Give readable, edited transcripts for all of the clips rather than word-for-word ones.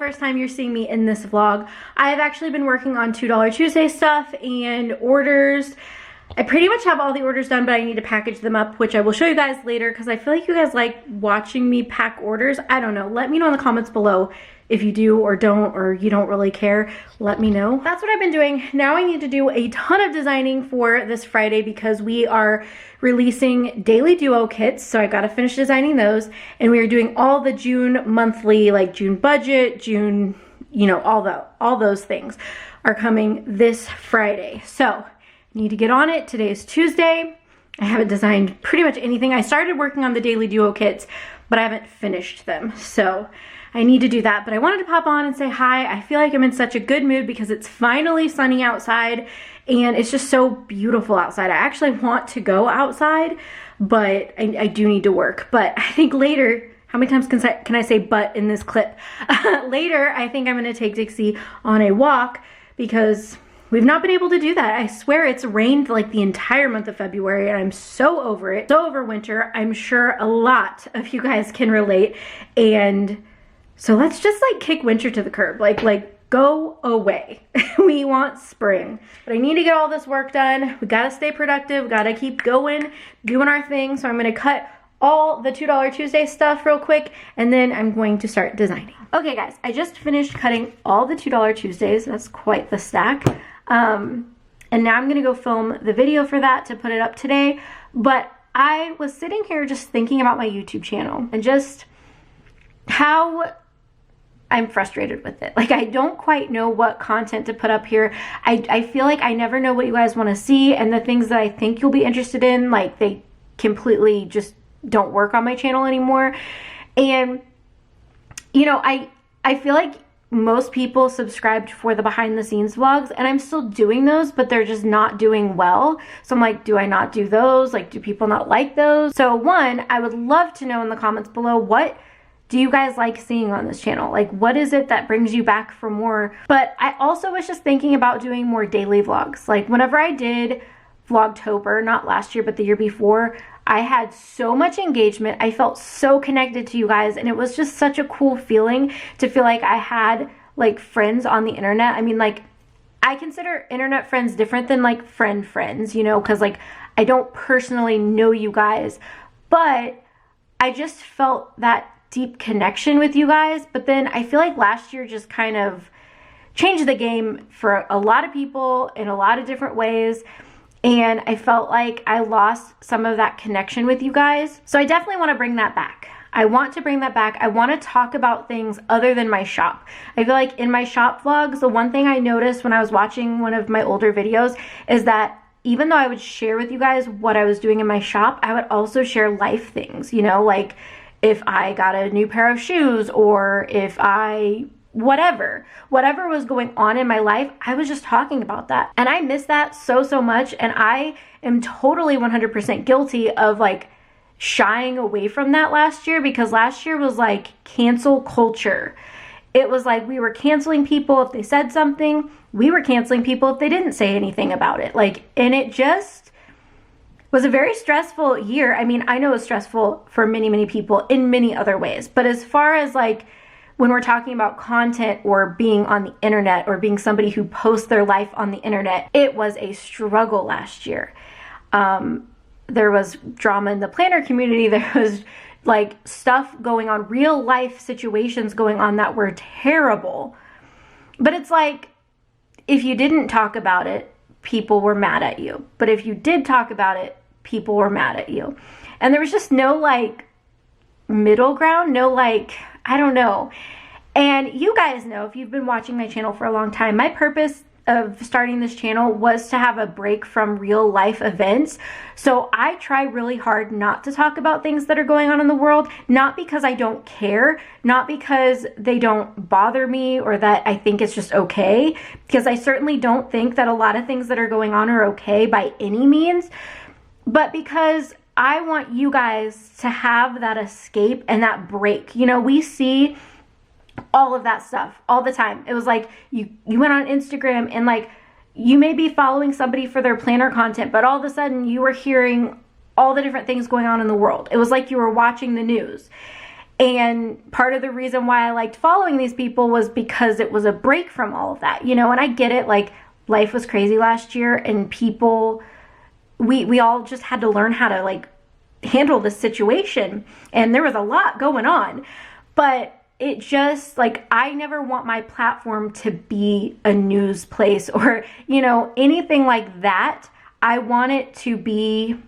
first time you're seeing me in this vlog, I have actually been working on $2 Tuesday stuff and orders. I pretty much have all the orders done, but I need to package them up, which I will show you guys later because I feel like you guys like watching me pack orders. I don't know. Let me know in the comments below if you do or don't, or you don't really care. Let me know. That's what I've been doing. Now I need to do a ton of designing for this Friday because we are releasing daily duo kits. So I gotta finish designing those. And we are doing all the June monthly, like June budget, June, you know, all those things are coming this Friday. So need to get on it. Today is Tuesday. I haven't designed pretty much anything. I started working on the daily duo kits, but I haven't finished them. So I need to do that. But I wanted to pop on and say hi. I feel like I'm in such a good mood because it's finally sunny outside and it's just so beautiful outside. I actually want to go outside, but I do need to work. But I think later, how many times can I say but in this clip? Later, I think I'm gonna take Dixie on a walk because we've not been able to do that. I swear it's rained like the entire month of February and I'm so over it. So over winter. I'm sure a lot of you guys can relate. And so let's just like kick winter to the curb. Like go away. We want spring. But I need to get all this work done. We gotta stay productive. We gotta keep going, doing our thing. So I'm gonna cut all the $2 Tuesday stuff real quick and then I'm going to start designing. Okay guys, I just finished cutting all the $2 Tuesdays. That's quite the stack. And now I'm gonna go film the video for that to put it up today. But I was sitting here just thinking about my YouTube channel and just how I'm frustrated with it. Like I don't quite know what content to put up here. I feel like I never know what you guys wanna see, and the things that I think you'll be interested in, like they completely just don't work on my channel anymore. And you know, I feel like most people subscribed for the behind the scenes vlogs, and I'm still doing those, but they're just not doing well. So I'm like, do I not do those? Like, do people not like those? So one, I would love to know in the comments below, what do you guys like seeing on this channel? Like, what is it that brings you back for more? But I also was just thinking about doing more daily vlogs. Like whenever I did Vlogtober, not last year, but the year before, I had so much engagement. I felt so connected to you guys, and it was just such a cool feeling to feel like I had like friends on the internet. I mean, like I consider internet friends different than like friends, you know, because like I don't personally know you guys, but I just felt that deep connection with you guys. But then I feel like last year just kind of changed the game for a lot of people in a lot of different ways. And I felt like I lost some of that connection with you guys. So I definitely want to bring that back. I want to bring that back. I want to talk about things other than my shop. I feel like in my shop vlogs, the one thing I noticed when I was watching one of my older videos is that even though I would share with you guys what I was doing in my shop, I would also share life things, you know, like if I got a new pair of shoes or if I whatever was going on in my life, I was just talking about that. And I miss that so much. And I am totally 100% guilty of like shying away from that last year, because last year was like cancel culture. It was like we were canceling people if they said something. We were canceling people if they didn't say anything about it. Like, and it just was a very stressful year. I mean, I know it's stressful for many people in many other ways. But as far as like when we're talking about content or being on the internet or being somebody who posts their life on the internet, it was a struggle last year. There was drama in the planner community. There was like stuff going on, real life situations going on that were terrible. But it's like, if you didn't talk about it, people were mad at you. But if you did talk about it, people were mad at you. And there was just no like middle ground, no like, I don't know. And you guys know, if you've been watching my channel for a long time, my purpose of starting this channel was to have a break from real life events. So I try really hard not to talk about things that are going on in the world, not because I don't care, not because they don't bother me or that I think it's just okay, because I certainly don't think that a lot of things that are going on are okay by any means, but because I want you guys to have that escape and that break. You know, we see all of that stuff all the time. It was like you went on Instagram and like you may be following somebody for their planner content, but all of a sudden you were hearing all the different things going on in the world. It was like you were watching the news. And part of the reason why I liked following these people was because it was a break from all of that, you know, and I get it, like life was crazy last year and people, we all just had to learn how to like handle this situation, and there was a lot going on, but it just like, I never want my platform to be a news place or, you know, anything like that. I want it to be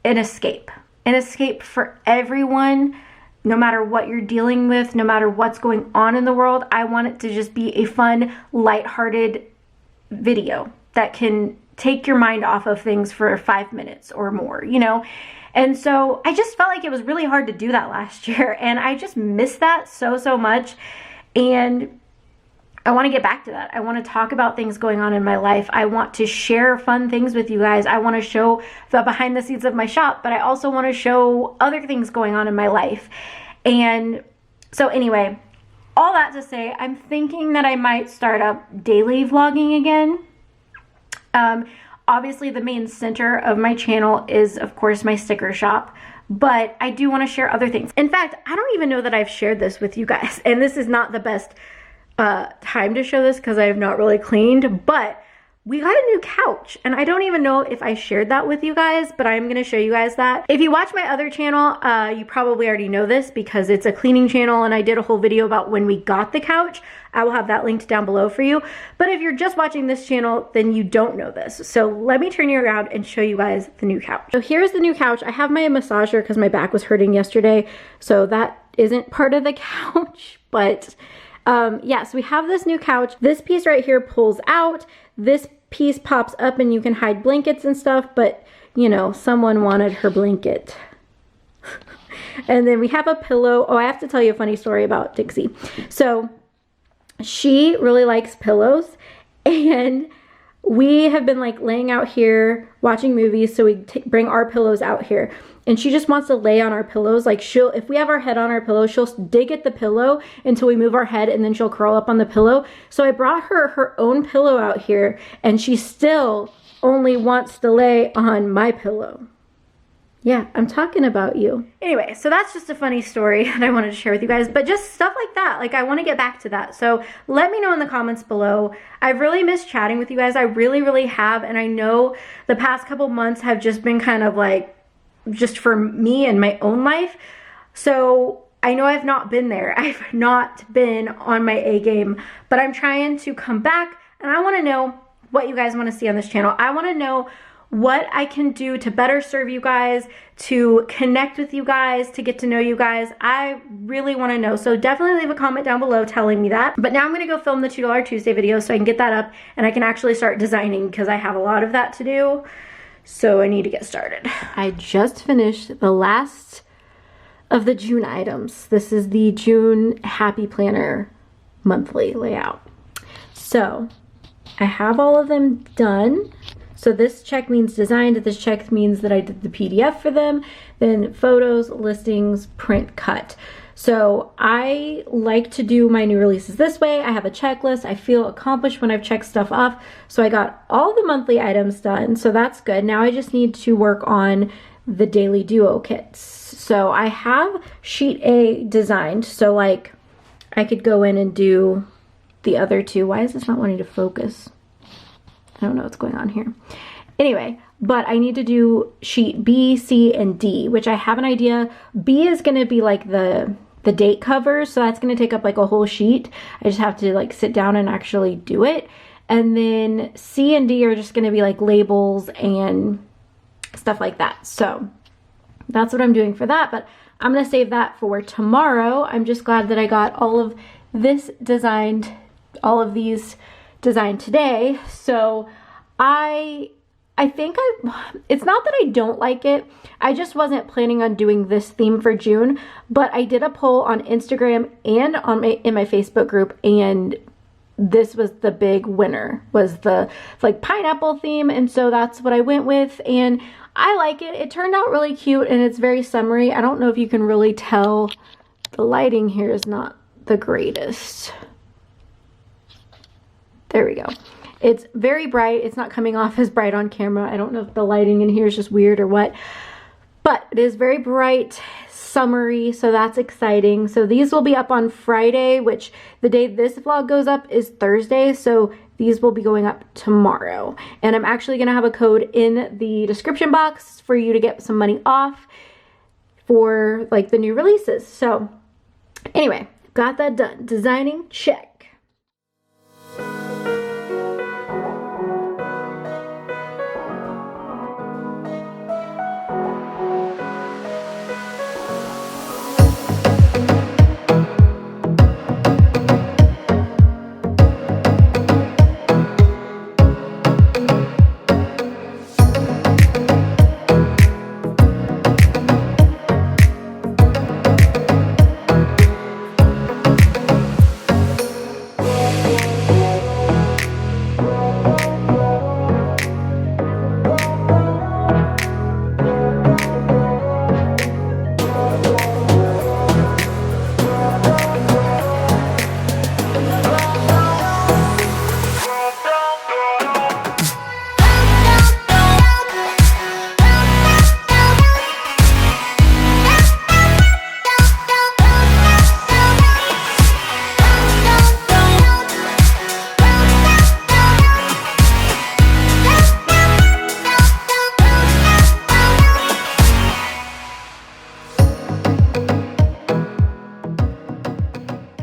an escape for everyone, no matter what you're dealing with, no matter what's going on in the world. I want it to just be a fun, lighthearted video that can take your mind off of things for 5 minutes or more, you know? And so I just felt like it was really hard to do that last year, and I just missed that so much. And I want to get back to that. I want to talk about things going on in my life. I want to share fun things with you guys. I want to show the behind the scenes of my shop, but I also want to show other things going on in my life. And so anyway, all that to say, I'm thinking that I might start up daily vlogging again. Obviously the main center of my channel is of course my sticker shop, but I do want to share other things. In fact, I don't even know that I've shared this with you guys, and this is not the best time to show this because I have not really cleaned, but we got a new couch, and I don't even know if I shared that with you guys, but I'm gonna show you guys that. If you watch my other channel, you probably already know this because it's a cleaning channel and I did a whole video about when we got the couch. I will have that linked down below for you. But if you're just watching this channel, then you don't know this. So let me turn you around and show you guys the new couch. So here's the new couch. I have my massager because my back was hurting yesterday, so that isn't part of the couch, but yeah, so we have this new couch. This piece right here pulls out. This piece pops up and you can hide blankets and stuff, but you know, someone wanted her blanket. And then we have a pillow. Oh, I have to tell you a funny story about Dixie. So she really likes pillows, and we have been like laying out here watching movies, so we bring our pillows out here, and she just wants to lay on our pillows. Like if we have our head on our pillow, she'll dig at the pillow until we move our head, and then she'll curl up on the pillow. So I brought her own pillow out here, and she still only wants to lay on my pillow. Yeah, I'm talking about you. Anyway, so that's just a funny story that I wanted to share with you guys, but just stuff like that. Like, I want to get back to that. So let me know in the comments below. I've really missed chatting with you guys. I really have. And I know the past couple months have just been kind of like, just for me and my own life. So I know I've not been there. I've not been on my A game, but I'm trying to come back, and I want to know what you guys want to see on this channel. I want to know what I can do to better serve you guys, to connect with you guys, to get to know you guys. I really want to know. So definitely leave a comment down below telling me that. But now I'm going to go film the $2 Tuesday video so I can get that up and I can actually start designing because I have a lot of that to do. So I need to get started. I just finished the last of the June items. This is the June Happy Planner monthly layout. So I have all of them done. So this check means designed, this check means that I did the PDF for them, then photos, listings, print, cut. So I like to do my new releases this way. I have a checklist. I feel accomplished when I've checked stuff off. So I got all the monthly items done, so that's good. Now I just need to work on the daily duo kits. So I have sheet A designed, so like I could go in and do the other two. Why is this not wanting to focus? I don't know what's going on here. Anyway, but I need to do sheet B, C, and D, which I have an idea. B is gonna be like the date covers, so that's gonna take up like a whole sheet. I just have to like sit down and actually do it. And then C and D are just gonna be like labels and stuff like that. So that's what I'm doing for that, but I'm gonna save that for tomorrow. I'm just glad that I got all of this designed, all of these designed today. So I think it's not that I don't like it. I just wasn't planning on doing this theme for June, but I did a poll on Instagram and on in my Facebook group, and this was the big winner, was the like pineapple theme, and so that's what I went with, and I like it. It turned out really cute, and it's very summery. I don't know if you can really tell. The lighting here is not the greatest. There we go. It's very bright. It's not coming off as bright on camera. I don't know if the lighting in here is just weird or what, but it is very bright summery, so that's exciting. So these will be up on Friday, which the day this vlog goes up is Thursday, so these will be going up tomorrow. And I'm actually gonna have a code in the description box for you to get some money off for like the new releases. So anyway, got that done. Designing, check.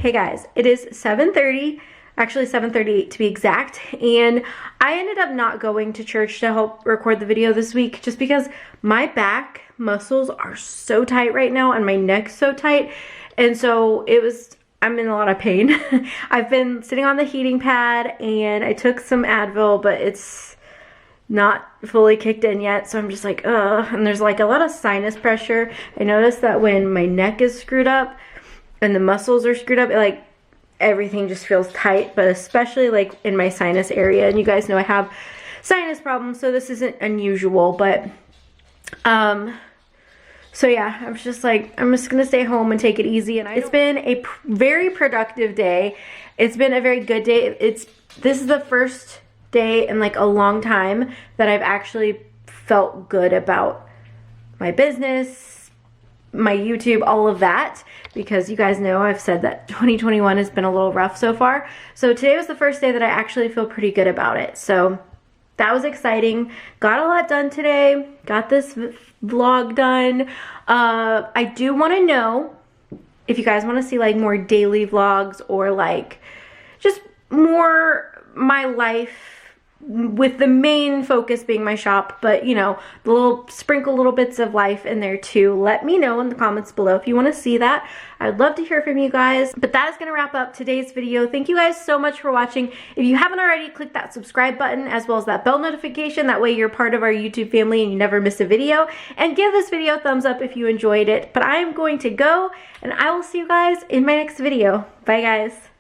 Hey guys, it is 7:30, actually 7:38 to be exact, and I ended up not going to church to help record the video this week just because my back muscles are so tight right now and my neck's so tight, and so I'm in a lot of pain. I've been sitting on the heating pad and I took some Advil, but it's not fully kicked in yet, so I'm just like, ugh, and there's like a lot of sinus pressure. I noticed that when my neck is screwed up and the muscles are screwed up, like everything just feels tight, but especially like in my sinus area, and you guys know I have sinus problems, so this isn't unusual, but so yeah, I was just like, I'm just gonna stay home and take it easy. And it's been a very productive day. It's been a very good day. This is the first day in like a long time that I've actually felt good about my business, my YouTube, all of that, because you guys know I've said that 2021 has been a little rough so far. So today was the first day that I actually feel pretty good about it. So that was exciting. Got a lot done today. Got this vlog done. I do want to know if you guys want to see like more daily vlogs or like just more my life, with the main focus being my shop, but you know, the little sprinkle little bits of life in there too. Let me know in the comments below if you want to see that. I'd love to hear from you guys. But that is going to wrap up today's video. Thank you guys so much for watching. If you haven't already, click that subscribe button as well as that bell notification. That way you're part of our YouTube family and you never miss a video. And give this video a thumbs up if you enjoyed it. But I am going to go, and I will see you guys in my next video. Bye guys.